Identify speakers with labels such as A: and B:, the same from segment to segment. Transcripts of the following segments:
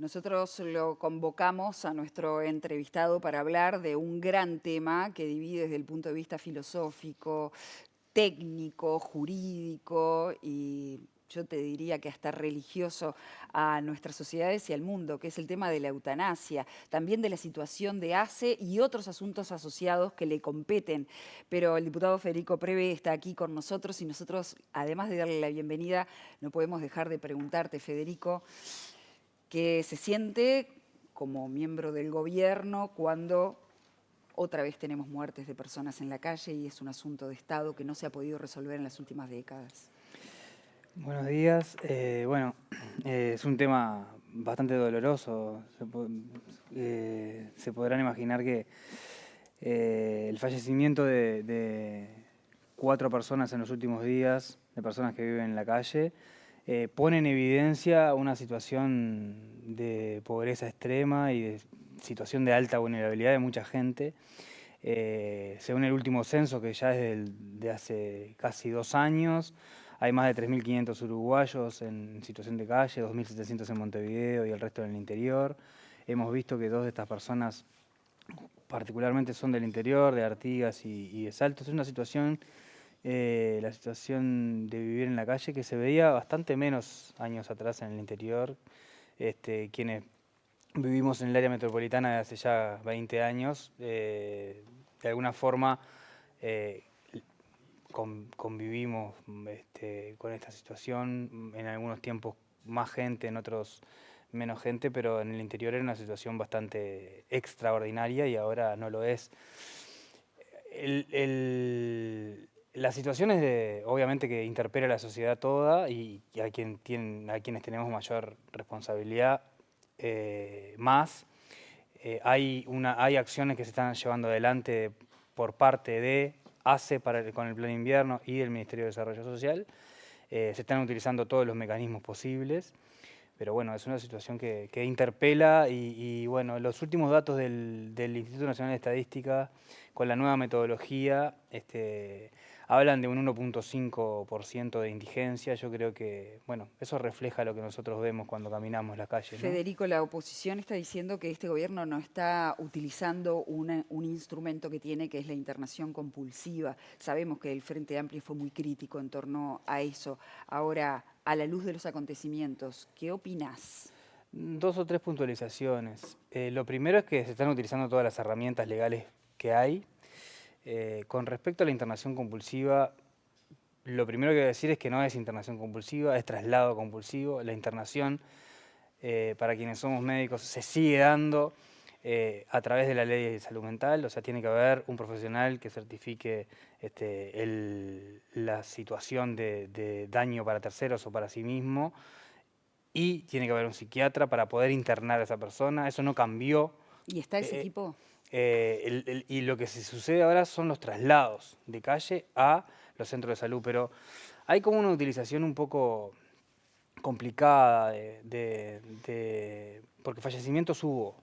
A: Nosotros lo convocamos a nuestro entrevistado para hablar de un gran tema que divide desde el punto de vista filosófico, técnico, jurídico y yo te diría que hasta religioso a nuestras sociedades y al mundo, que es el tema de la eutanasia, también de la situación de ACE y otros asuntos asociados que le competen. Pero el diputado Federico Preve está aquí con nosotros y nosotros, además de darle la bienvenida, no podemos dejar de preguntarte, Federico, ¿qué se siente como miembro del gobierno cuando otra vez tenemos muertes de personas en la calle y es un asunto de Estado que no se ha podido resolver en las últimas décadas?
B: Buenos días. Es un tema bastante doloroso. Se podrán imaginar que el fallecimiento de 4 personas en los últimos días, de personas que viven en la calle, pone en evidencia una situación de pobreza extrema y de situación de alta vulnerabilidad de mucha gente. Según el último censo, que ya es de hace casi 2 años, hay más de 3.500 uruguayos en situación de calle, 2.700 en Montevideo y el resto en el interior. Hemos visto que 2 de estas personas particularmente son del interior, de Artigas y de Salto. Es una situación, la situación de vivir en la calle, que se veía bastante menos años atrás en el interior. Quienes vivimos en el área metropolitana de hace ya 20 años, de alguna forma eh, convivimos con esta situación, en algunos tiempos más gente, en otros menos gente, pero en el interior era una situación bastante extraordinaria y ahora no lo es. La situación es obviamente que interpela a la sociedad toda y a quienes tenemos mayor responsabilidad más. Hay acciones que se están llevando adelante por parte de ACE con el Plan Invierno y del Ministerio de Desarrollo Social. Se están utilizando todos los mecanismos posibles, pero bueno, es una situación que interpela y bueno, los últimos datos del Instituto Nacional de Estadística con la nueva metodología hablan de un 1.5% de indigencia. Yo creo que, bueno, eso refleja lo que nosotros vemos cuando caminamos las calles, ¿no?
A: Federico, la oposición está diciendo que este gobierno no está utilizando un instrumento que tiene, que es la internación compulsiva. Sabemos que el Frente Amplio fue muy crítico en torno a eso. Ahora, a la luz de los acontecimientos, ¿qué opinás?
B: 2 o 3 puntualizaciones. Lo primero es que se están utilizando todas las herramientas legales que hay. Con respecto a la internación compulsiva, lo primero que voy a decir es que no es internación compulsiva, es traslado compulsivo. La internación, para quienes somos médicos, se sigue dando a través de la ley de salud mental. O sea, tiene que haber un profesional que certifique la situación de daño para terceros o para sí mismo, y tiene que haber un psiquiatra para poder internar a esa persona. Eso no cambió.
A: ¿Y está ese
B: Eh,
A: equipo?
B: y lo que se sucede ahora son los traslados de calle a los centros de salud, pero hay como una utilización un poco complicada porque fallecimientos hubo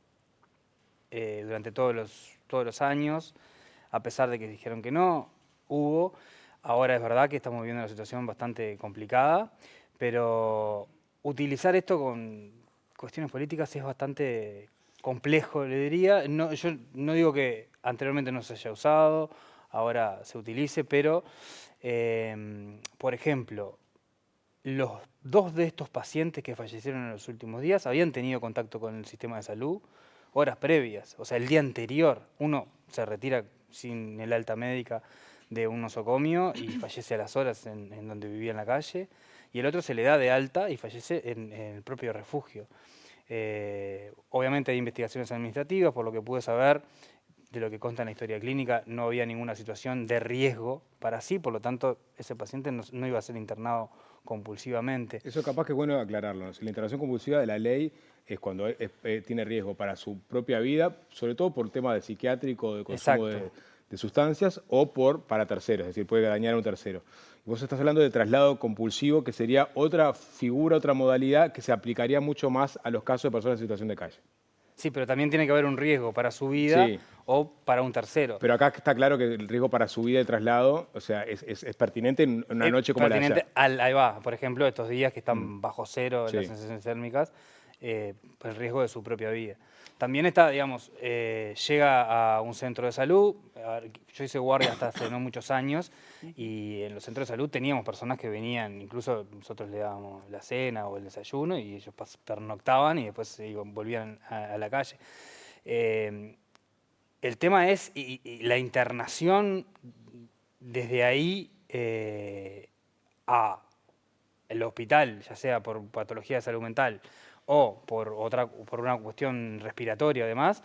B: durante todos los años, a pesar de que dijeron que no, hubo. Ahora es verdad que estamos viviendo una situación bastante complicada, pero utilizar esto con cuestiones políticas es bastante complejo, le diría. No, yo no digo que anteriormente no se haya usado, ahora se utilice, pero, por ejemplo, los 2 de estos pacientes que fallecieron en los últimos días habían tenido contacto con el sistema de salud horas previas, o sea, el día anterior. Uno se retira sin el alta médica de un nosocomio y fallece a las horas en donde vivía en la calle, y el otro se le da de alta y fallece en el propio refugio. Obviamente hay investigaciones administrativas, por lo que pude saber, de lo que consta en la historia clínica, no había ninguna situación de riesgo para sí, por lo tanto ese paciente no iba a ser internado compulsivamente.
C: Eso capaz que es bueno aclararlo, ¿no? Si la internación compulsiva de la ley es cuando tiene riesgo para su propia vida, sobre todo por tema de psiquiátrico, de consumo
B: Exacto.
C: de sustancias, o para terceros, es decir, puede dañar a un tercero. Y vos estás hablando de traslado compulsivo, que sería otra figura, otra modalidad que se aplicaría mucho más a los casos de personas en situación de calle.
B: Sí, pero también tiene que haber un riesgo para su vida
C: Sí,
B: o para un tercero.
C: pero acá está claro que el riesgo para su vida de traslado, o sea, es pertinente en una
B: Es
C: noche como la de
B: pertinente,
C: ayer.
B: ahí va, por ejemplo, estos días que
C: Mm,
B: están bajo cero las
C: sí.
B: sensaciones térmicas, el riesgo de su propia vida. También está, digamos, llega a un centro de salud. A ver, yo hice guardia hasta hace no muchos años y en los centros de salud teníamos personas que venían, incluso nosotros le dábamos la cena o el desayuno y ellos pernoctaban y después volvían a la calle. El tema es y la internación desde ahí a el hospital, ya sea por patología de salud mental o por una cuestión respiratoria además,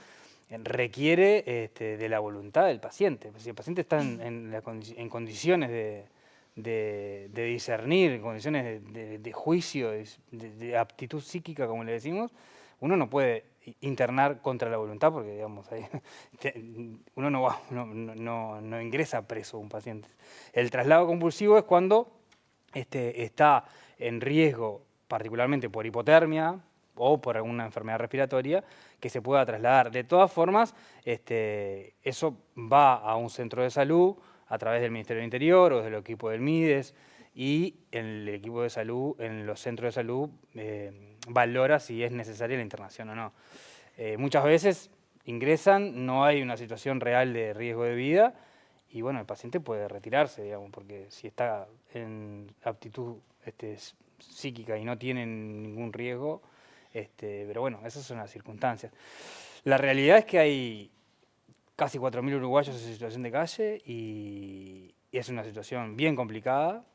B: requiere de la voluntad del paciente. Si el paciente está en condiciones de discernir, en condiciones de juicio, de aptitud psíquica, como le decimos, uno no puede internar contra la voluntad porque, digamos, uno no ingresa preso un paciente. El traslado compulsivo es cuando está en riesgo, particularmente por hipotermia o por alguna enfermedad respiratoria, que se pueda trasladar. De todas formas, eso va a un centro de salud a través del Ministerio del Interior o del equipo del MIDES, y el equipo de salud, en los centros de salud, valora si es necesaria la internación o no. Muchas veces ingresan, no hay una situación real de riesgo de vida, y bueno, el paciente puede retirarse, digamos, porque si está en aptitud psíquica y no tiene ningún riesgo, pero bueno, esas son las circunstancias. La realidad es que hay casi 4.000 uruguayos en situación de calle y es una situación bien complicada,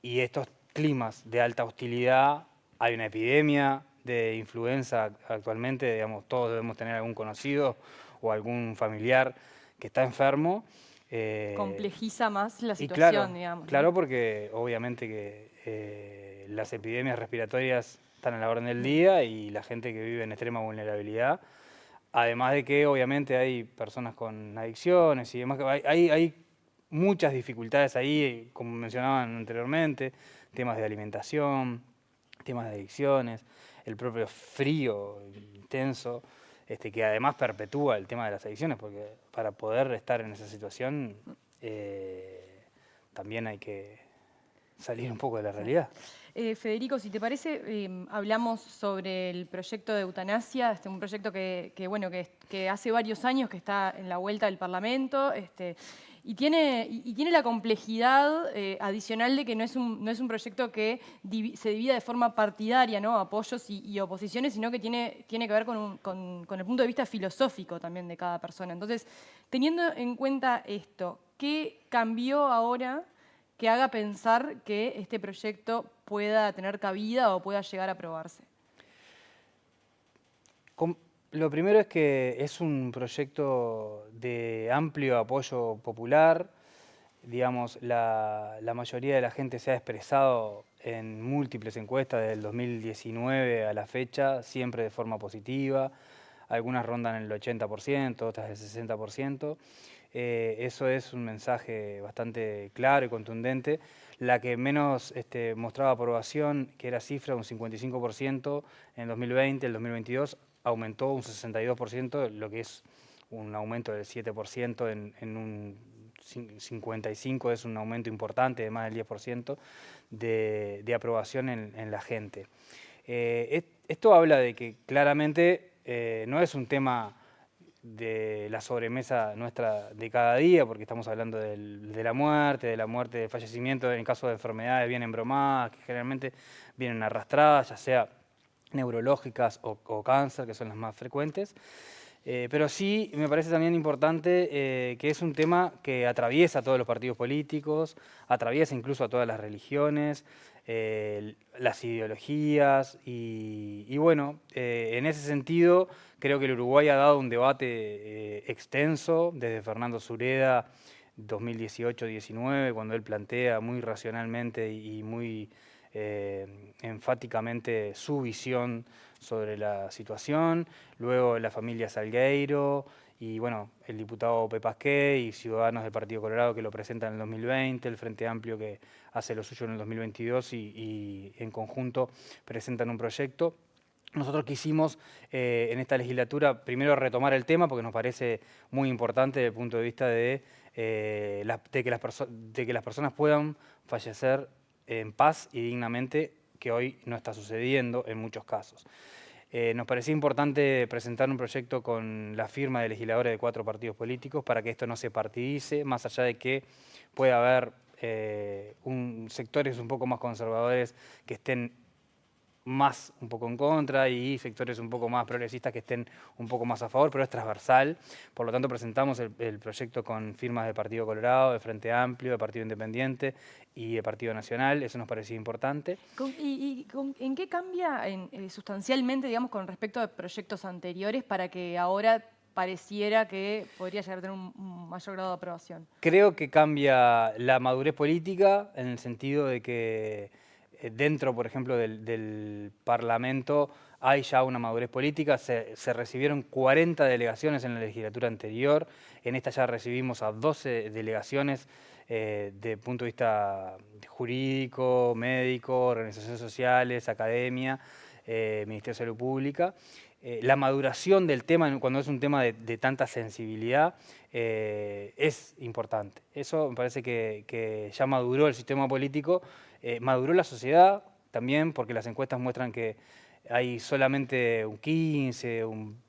B: y estos climas de alta hostilidad, hay una epidemia de influenza actualmente, digamos, todos debemos tener algún conocido o algún familiar que está enfermo.
D: Complejiza más la
B: Y
D: situación, digamos, ¿no?
B: claro, porque obviamente que las epidemias respiratorias están a la orden del día y la gente que vive en extrema vulnerabilidad, además de que obviamente hay personas con adicciones y demás, que hay muchas dificultades ahí, como mencionaban anteriormente, temas de alimentación, temas de adicciones, el propio frío intenso, que además perpetúa el tema de las adicciones, porque para poder estar en esa situación también hay que salir un poco de la realidad.
D: Federico, si te parece, hablamos sobre el proyecto de eutanasia, un proyecto que hace varios años que está en la vuelta del Parlamento, y tiene la complejidad adicional de que no es un proyecto que se divida de forma partidaria, ¿no? Apoyos y oposiciones, sino que tiene que ver con el punto de vista filosófico también de cada persona. Entonces, teniendo en cuenta esto, ¿qué cambió ahora que haga pensar que este proyecto pueda tener cabida o pueda llegar a aprobarse?
B: Lo primero es que es un proyecto de amplio apoyo popular. Digamos, la mayoría de la gente se ha expresado en múltiples encuestas desde el 2019 a la fecha, siempre de forma positiva. Algunas rondan el 80%, otras el 60%. Eso es un mensaje bastante claro y contundente. La que menos mostraba aprobación, que era cifra de un 55% en el 2020, el 2022 aumentó un 62%, lo que es un aumento del 7% en un 55, es un aumento importante de más del 10% de aprobación en la gente. Esto habla de que claramente no es un tema de la sobremesa nuestra de cada día, porque estamos hablando de la muerte, de fallecimiento en caso de enfermedades bien embromadas, que generalmente vienen arrastradas, ya sea neurológicas o cáncer, que son las más frecuentes. Pero sí me parece también importante que es un tema que atraviesa a todos los partidos políticos, atraviesa incluso a todas las religiones, las ideologías y bueno, en ese sentido creo que el Uruguay ha dado un debate extenso desde Fernando Sureda 2018-19, cuando él plantea muy racionalmente y muy enfáticamente su visión sobre la situación, luego la familia Salgueiro y bueno, el diputado Pepasqué y Ciudadanos del Partido Colorado que lo presentan en el 2020, el Frente Amplio que hace lo suyo en el 2022 y en conjunto presentan un proyecto. Nosotros quisimos en esta legislatura primero retomar el tema porque nos parece muy importante desde el punto de vista de que las personas puedan fallecer en paz y dignamente, que hoy no está sucediendo en muchos casos. Nos parecía importante presentar un proyecto con la firma de legisladores de 4 partidos políticos para que esto no se partidice, más allá de que pueda haber sectores un poco más conservadores que estén más un poco en contra y sectores un poco más progresistas que estén un poco más a favor, pero es transversal. Por lo tanto, presentamos el proyecto con firmas de Partido Colorado, de Frente Amplio, de Partido Independiente y de Partido Nacional. Eso nos parecía importante.
D: ¿En qué cambia sustancialmente, digamos, con respecto a proyectos anteriores para que ahora pareciera que podría llegar a tener un mayor grado de aprobación?
B: Creo que cambia la madurez política en el sentido de que dentro, por ejemplo, del Parlamento hay ya una madurez política. Se recibieron 40 delegaciones en la legislatura anterior. En esta ya recibimos a 12 delegaciones de punto de vista jurídico, médico, organizaciones sociales, academia, Ministerio de Salud Pública. La maduración del tema, cuando es un tema de tanta sensibilidad, es importante. Eso me parece que ya maduró el sistema político, maduró la sociedad también, porque las encuestas muestran que hay solamente un 15, un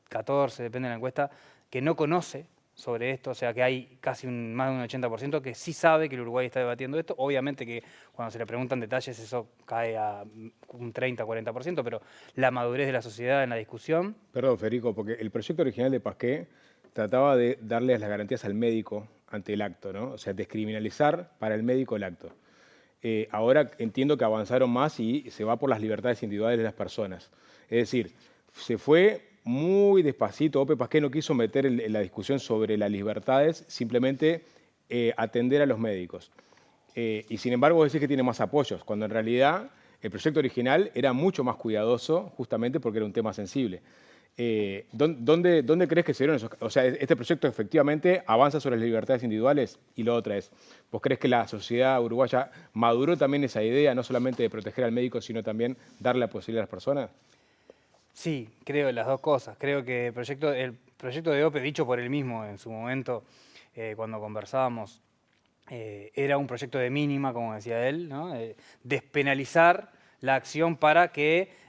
B: 14, depende de la encuesta, que no conoce sobre esto, o sea que hay casi más de un 80% que sí sabe que el Uruguay está debatiendo esto. Obviamente que cuando se le preguntan detalles eso cae a un 30-40%, pero la madurez de la sociedad en la discusión.
C: Perdón, Federico, porque el proyecto original de Pasqué trataba de darle las garantías al médico ante el acto, ¿no? O sea, descriminalizar para el médico el acto. Ahora entiendo que avanzaron más y se va por las libertades individuales de las personas. Es decir, se fue muy despacito. Ope Pasqué no quiso meter en la discusión sobre las libertades, simplemente atender a los médicos. Y sin embargo, decís que tiene más apoyos, cuando en realidad el proyecto original era mucho más cuidadoso, justamente porque era un tema sensible. ¿Dónde crees que se dieron esos? O sea, este proyecto efectivamente avanza sobre las libertades individuales y lo otra es, ¿vos crees que la sociedad uruguaya maduró también esa idea, no solamente de proteger al médico, sino también darle la posibilidad a las personas?
B: Sí, creo las dos cosas. Creo que el proyecto de OPE, dicho por él mismo en su momento, cuando conversábamos, era un proyecto de mínima, como decía él, ¿no? Despenalizar la acción para que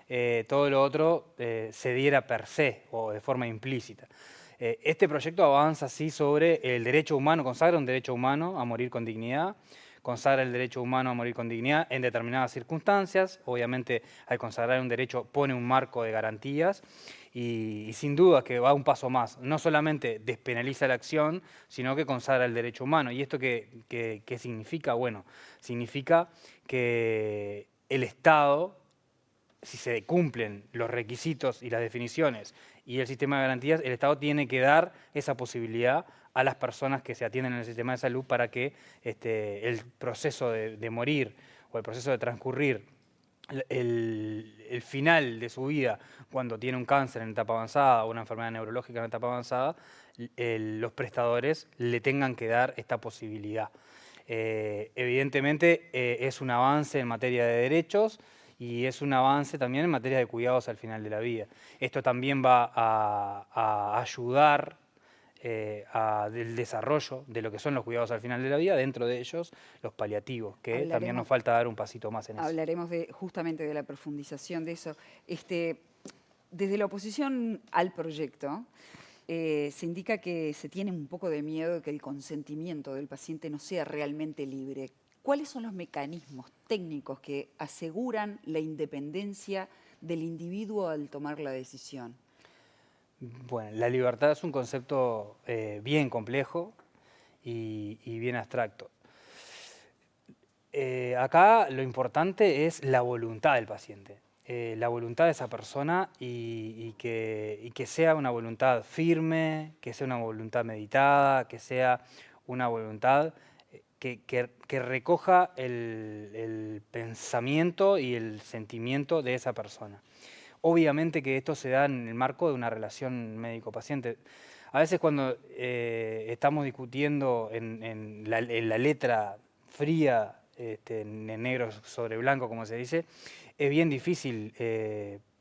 B: todo lo otro se diera per se o de forma implícita. Este proyecto avanza así sobre el derecho humano, consagra un derecho humano a morir con dignidad, consagra el derecho humano a morir con dignidad en determinadas circunstancias. Obviamente, al consagrar un derecho pone un marco de garantías y sin duda que va un paso más. No solamente despenaliza la acción, sino que consagra el derecho humano. ¿Y esto qué significa? Bueno, significa que el Estado, si se cumplen los requisitos y las definiciones y el sistema de garantías, el Estado tiene que dar esa posibilidad a las personas que se atienden en el sistema de salud para que el proceso de morir o el proceso de transcurrir el final de su vida cuando tiene un cáncer en etapa avanzada o una enfermedad neurológica en etapa avanzada, los prestadores le tengan que dar esta posibilidad. Evidentemente es un avance en materia de derechos y es un avance también en materia de cuidados al final de la vida. Esto también va a ayudar del desarrollo de lo que son los cuidados al final de la vida, dentro de ellos los paliativos, que también nos falta dar un pasito más en eso.
A: Hablaremos justamente de la profundización de eso. Desde la oposición al proyecto, se indica que se tiene un poco de miedo de que el consentimiento del paciente no sea realmente libre. ¿Cuáles son los mecanismos técnicos que aseguran la independencia del individuo al tomar la decisión?
B: Bueno, la libertad es un concepto bien complejo y bien abstracto. Acá lo importante es la voluntad del paciente, la voluntad de esa persona y que sea una voluntad firme, que sea una voluntad meditada, que sea una voluntad que recoja el pensamiento y el sentimiento de esa persona. Obviamente que esto se da en el marco de una relación médico-paciente. A veces cuando estamos discutiendo en la letra fría, en negro sobre blanco, como se dice, es bien difícil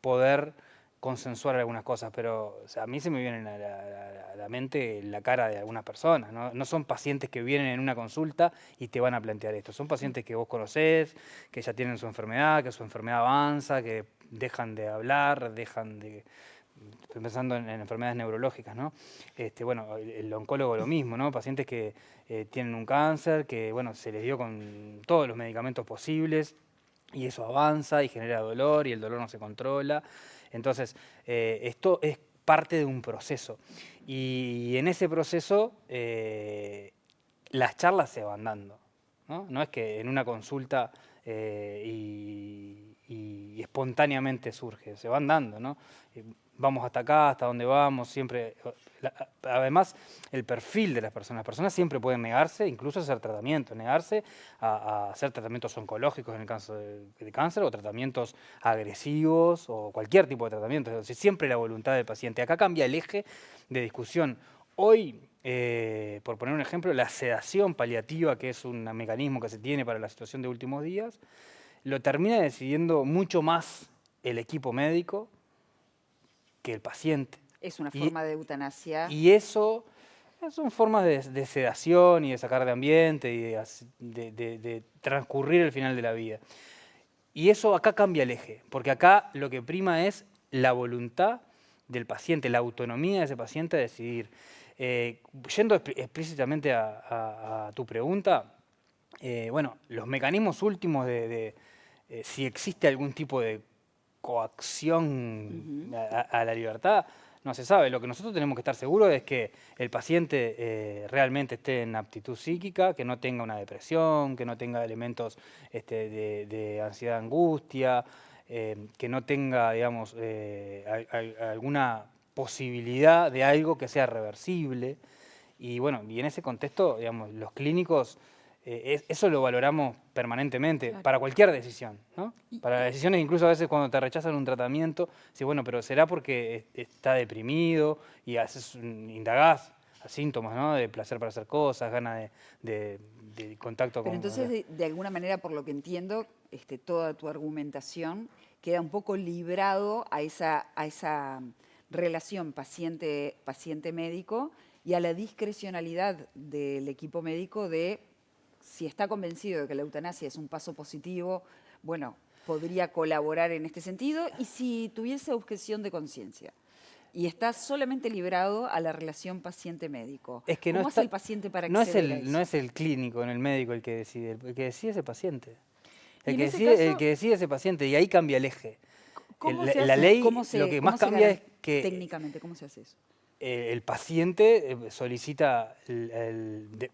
B: poder consensuar algunas cosas, pero o sea, a mí se me viene a la mente la cara de algunas personas, ¿no? No son pacientes que vienen en una consulta y te van a plantear esto, son pacientes que vos conocés, que ya tienen su enfermedad, que su enfermedad avanza, que dejan de hablar, dejan de... Estoy pensando en enfermedades neurológicas, ¿no? Bueno, el oncólogo lo mismo, ¿no? Pacientes que tienen un cáncer, que bueno, se les dio con todos los medicamentos posibles, y eso avanza y genera dolor y el dolor no se controla. Entonces, esto es parte de un proceso. Y en ese proceso las charlas se van dando, ¿no? No es que en una consulta y espontáneamente surge, se van dando, ¿no? Vamos hasta acá, hasta dónde vamos, siempre... Además, el perfil de las personas siempre pueden negarse, incluso a hacer tratamiento, negarse a hacer tratamientos oncológicos en el caso de cáncer o tratamientos agresivos o cualquier tipo de tratamiento. Es decir, siempre la voluntad del paciente. Acá cambia el eje de discusión. Hoy, por poner un ejemplo, la sedación paliativa, que es un mecanismo que se tiene para la situación de últimos días, lo termina decidiendo mucho más el equipo médico que el paciente.
A: Es una forma de eutanasia.
B: Y eso son formas de sedación y de sacar de ambiente y de transcurrir el final de la vida. Y eso acá cambia el eje, porque acá lo que prima es la voluntad del paciente, la autonomía de ese paciente a decidir. Yendo explícitamente a tu pregunta, bueno, los mecanismos últimos si existe algún tipo de coacción a la libertad, no se sabe. Lo que nosotros tenemos que estar seguros es que el paciente realmente esté en aptitud psíquica, que no tenga una depresión, que no tenga elementos de ansiedad, angustia, que no tenga, digamos, alguna posibilidad de algo que sea reversible. Y bueno, y en ese contexto, digamos, los clínicos, eso lo valoramos permanentemente,
D: Claro.
B: para cualquier decisión, ¿no? Para las decisiones, incluso a veces cuando te rechazan un tratamiento, sí, bueno, pero será porque está deprimido y indagás a síntomas, ¿no? De placer para hacer cosas, ganas de contacto
A: Pero
B: con...
A: entonces, de alguna manera, por lo que entiendo, toda tu argumentación queda un poco librado a esa relación paciente-médico y a la discrecionalidad del equipo médico de, si está convencido de que la eutanasia es un paso positivo, bueno, podría colaborar en este sentido, y si tuviese objeción de conciencia y está solamente librado a la relación paciente-médico,
B: Es que
A: ¿cómo hace el paciente para acceder a eso?
B: no es el clínico, el médico el que decide es el paciente.
D: Y en ese
B: El
D: caso,
B: que decide es el paciente, y ahí cambia el eje.
D: ¿cómo
B: La
D: se hace?
B: ley,
A: ¿Cómo
B: lo que
A: cómo
B: más
A: se
B: cambia es que
A: técnicamente, ¿cómo se hace eso?
B: el paciente solicita,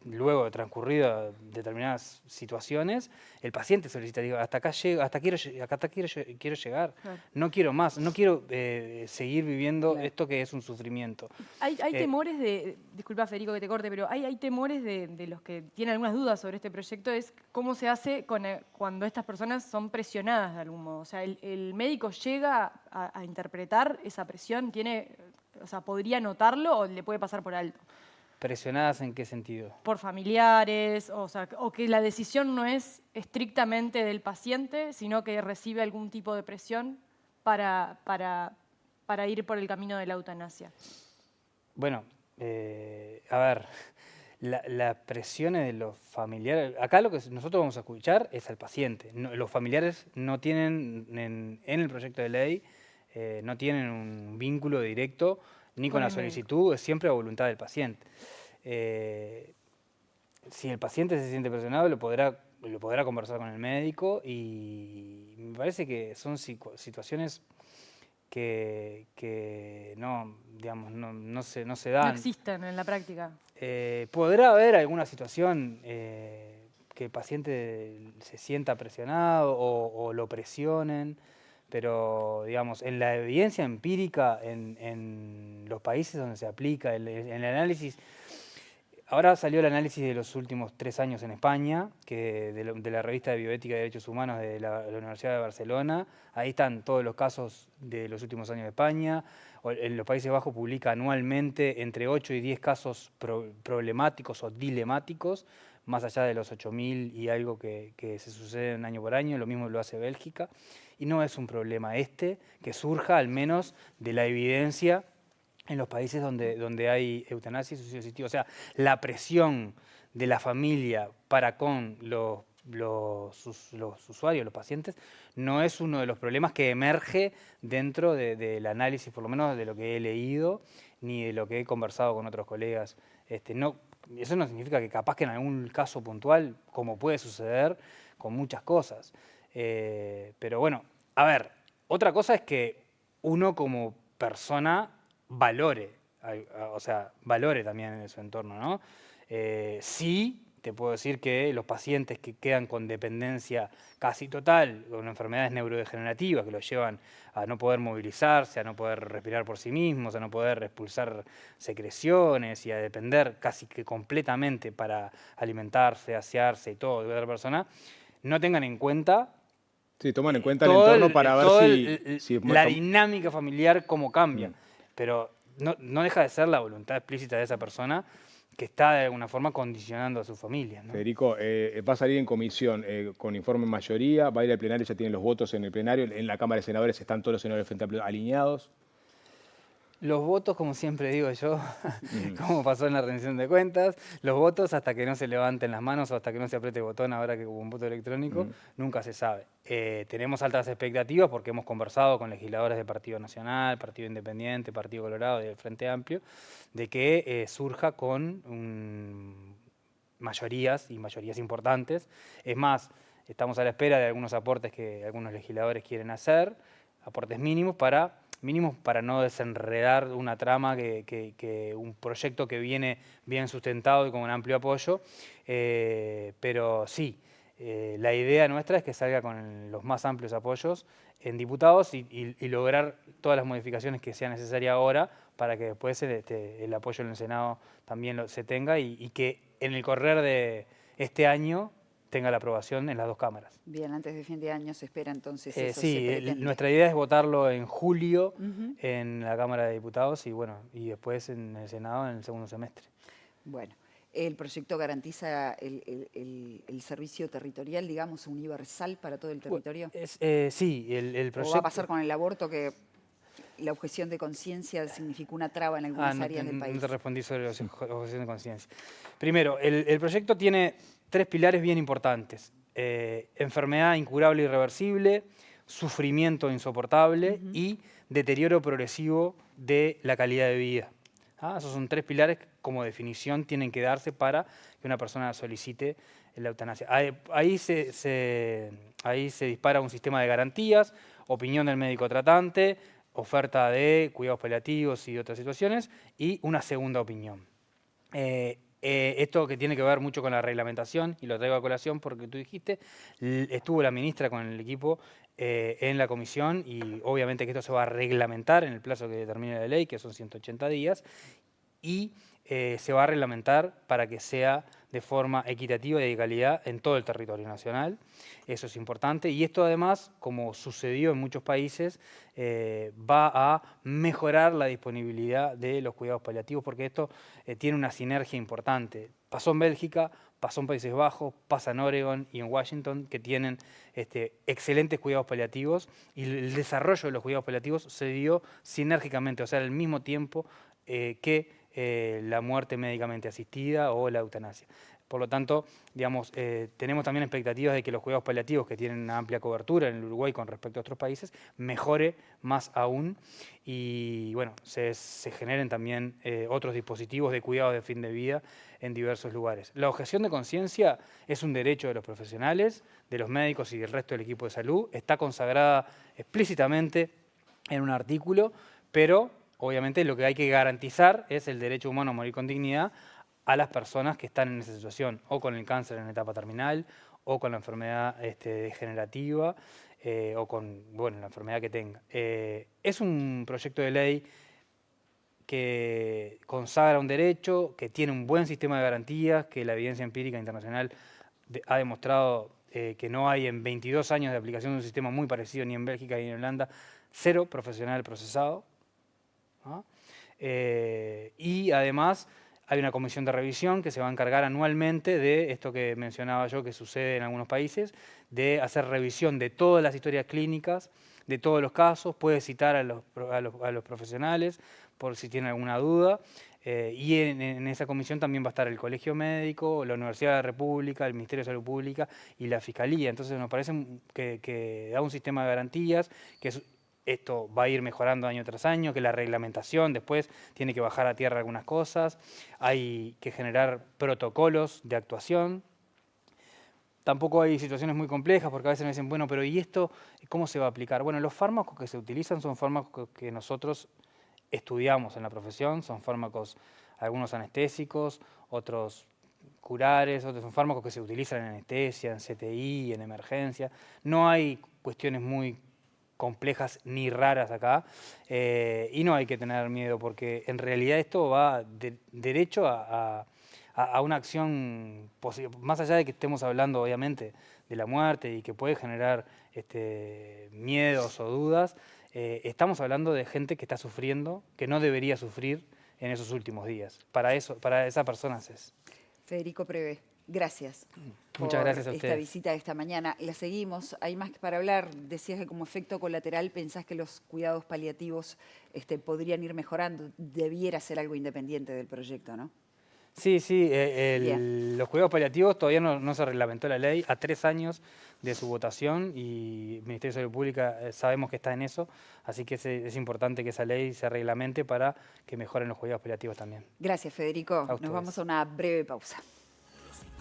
B: luego de transcurrido determinadas situaciones, el paciente solicita, digo, hasta acá llego, quiero llegar,
D: Claro.
B: no quiero más, no quiero seguir viviendo
A: Claro.
B: esto que es un sufrimiento.
D: Hay temores disculpa Federico que te corte, pero hay temores de los que tienen algunas dudas sobre este proyecto, es cómo se hace cuando estas personas son presionadas de algún modo. O sea, el médico llega a interpretar esa presión, o sea, ¿podría notarlo o le puede pasar por alto?
B: ¿Presionadas en qué sentido?
D: Por familiares, o sea, o que la decisión no es estrictamente del paciente, sino que recibe algún tipo de presión para ir por el camino de la eutanasia.
B: Bueno, a ver, las presiones de los familiares, acá lo que nosotros vamos a escuchar es al paciente. Los familiares no tienen, en el proyecto de ley, no tienen un vínculo directo ni con
D: Con
B: la
D: el médico.
B: solicitud, es siempre a voluntad del paciente. Si el paciente se siente presionado, lo podrá conversar con el médico, y me parece que son situaciones que no, digamos, no se
D: No
B: dan.
D: existen en la práctica.
B: Podrá haber alguna situación que el paciente se sienta presionado o lo presionen, pero digamos, en la evidencia empírica, en los países donde se aplica, en el análisis, ahora salió el análisis de los últimos 3 años en España, de la revista de Bioética y Derechos Humanos de la Universidad de Barcelona. Ahí están todos los casos de los últimos años de España. En los Países Bajos publica anualmente entre 8 y 10 casos problemáticos o dilemáticos, más allá de los 8.000 y algo que se suceden año por año. Lo mismo lo hace Bélgica. y no es un problema que surja al menos de la evidencia en los países donde hay eutanasia y suicidio asistido. O sea, la presión de la familia para con los usuarios, los pacientes, no es uno de los problemas que emerge dentro del análisis, por lo menos de lo que he leído, ni de lo que he conversado con otros colegas. Eso no significa que capaz que en algún caso puntual, como puede suceder con muchas cosas. Pero bueno, a ver, otra cosa es que uno como persona valore, o sea, valore también en su entorno, ¿no? Sí, te puedo decir que los pacientes que quedan con dependencia casi total, con enfermedades neurodegenerativas que los llevan a no poder movilizarse, a no poder respirar por sí mismos, a no poder expulsar secreciones y a depender casi que completamente para alimentarse, asearse y todo de otra persona, no tengan en cuenta
C: Sí, toman en cuenta el entorno para ver si
B: la dinámica familiar cómo cambia, pero no deja de ser la voluntad explícita de esa persona que está de alguna forma condicionando a su familia, ¿no?
C: Federico, va a salir en comisión con informe en mayoría, va a ir al plenario, ya tienen los votos en el plenario, en la Cámara de Senadores están todos los senadores del Frente Amplio alineados.
B: Los votos, como siempre digo yo, como pasó en la rendición de cuentas, los votos hasta que no se levanten las manos o hasta que no se apriete el botón, ahora que hubo un voto electrónico, nunca se sabe. Tenemos altas expectativas porque hemos conversado con legisladores del Partido Nacional, Partido Independiente, Partido Colorado y del Frente Amplio, de que surja con mayorías y mayorías importantes. Es más, estamos a la espera de algunos aportes que algunos legisladores quieren hacer, aportes mínimos para no desenredar una trama, un proyecto que viene bien sustentado y con un amplio apoyo, pero sí, la idea nuestra es que salga con los más amplios apoyos en diputados y lograr todas las modificaciones que sea necesaria ahora para que después el apoyo en el Senado también se tenga y que en el correr de este año tenga la aprobación en las dos cámaras.
A: Bien, antes de fin de año se espera entonces eso,
B: sí,
A: se pretende.
B: nuestra idea es votarlo en julio en la Cámara de Diputados y después en el Senado en el segundo semestre.
A: Bueno, el proyecto garantiza el servicio territorial, digamos, universal para todo el territorio.
B: Sí, el proyecto...
A: ¿O va a pasar con el aborto que la objeción de conciencia significó una traba en algunas áreas del país?
B: No te respondí sobre la objeción de conciencia. Primero, el proyecto tiene 3 pilares bien importantes. Enfermedad incurable e irreversible, sufrimiento insoportable y deterioro progresivo de la calidad de vida. Esos son 3 pilares que como definición tienen que darse para que una persona solicite la eutanasia. Ahí se dispara un sistema de garantías, opinión del médico tratante, oferta de cuidados paliativos y otras situaciones, y una segunda opinión. Esto que tiene que ver mucho con la reglamentación, y lo traigo a colación porque tú dijiste, estuvo la ministra con el equipo en la comisión y obviamente que esto se va a reglamentar en el plazo que determine la ley, que son 180 días, y se va a reglamentar para que sea de forma equitativa y de calidad en todo el territorio nacional. Eso es importante. Y esto además, como sucedió en muchos países, va a mejorar la disponibilidad de los cuidados paliativos porque esto tiene una sinergia importante. Pasó en Bélgica, pasó en Países Bajos, pasa en Oregon y en Washington, que tienen excelentes cuidados paliativos y el desarrollo de los cuidados paliativos se dio sinérgicamente, o sea, al mismo tiempo que la muerte médicamente asistida o la eutanasia. Por lo tanto, digamos, tenemos también expectativas de que los cuidados paliativos, que tienen una amplia cobertura en el Uruguay con respecto a otros países, mejore más aún y bueno, se generen también otros dispositivos de cuidado de fin de vida en diversos lugares. La objeción de conciencia es un derecho de los profesionales, de los médicos y del resto del equipo de salud. Está consagrada explícitamente en un artículo, pero obviamente lo que hay que garantizar es el derecho humano a morir con dignidad a las personas que están en esa situación, o con el cáncer en etapa terminal, o con la enfermedad degenerativa, o con la enfermedad que tenga. Es un proyecto de ley que consagra un derecho, que tiene un buen sistema de garantías, que la evidencia empírica internacional ha demostrado que no hay en 22 años de aplicación de un sistema muy parecido ni en Bélgica ni en Holanda, 0 profesional procesado. Y además Hay una comisión de revisión que se va a encargar anualmente de esto que mencionaba yo, que sucede en algunos países, de hacer revisión de todas las historias clínicas, de todos los casos, puede citar a los profesionales por si tienen alguna duda. Y en esa comisión también va a estar el Colegio Médico, la Universidad de la República, el Ministerio de Salud Pública y la Fiscalía. Entonces nos parece que da un sistema de garantías, que esto va a ir mejorando año tras año, que la reglamentación después tiene que bajar a tierra algunas cosas, hay que generar protocolos de actuación. Tampoco hay situaciones muy complejas porque a veces me dicen, bueno, pero ¿y esto cómo se va a aplicar? Bueno, los fármacos que se utilizan son fármacos que nosotros estudiamos en la profesión, son fármacos, algunos anestésicos, otros curares, otros son fármacos que se utilizan en anestesia, en CTI, en emergencia. No hay cuestiones muy complejas ni raras acá, y no hay que tener miedo porque en realidad esto va derecho a una acción posible, más allá de que estemos hablando obviamente de la muerte y que puede generar miedos o dudas, estamos hablando de gente que está sufriendo, que no debería sufrir en esos últimos días. Para esas personas es.
A: Federico Prevé, gracias
B: Muchas
A: por
B: gracias a
A: esta
B: ustedes.
A: visita de esta mañana. La seguimos, hay más para hablar. Decías que como efecto colateral pensás que los cuidados paliativos podrían ir mejorando. Debiera ser algo independiente del proyecto, ¿no?
B: Sí, sí,
A: Bien.
B: los cuidados paliativos todavía no se reglamentó la ley, a 3 años de su votación y el Ministerio de Salud Pública sabemos que está en eso, así que es importante que esa ley se reglamente para que mejoren los cuidados paliativos también.
A: Gracias, Federico.
B: A
A: Nos vamos
B: ustedes.
A: a una breve pausa.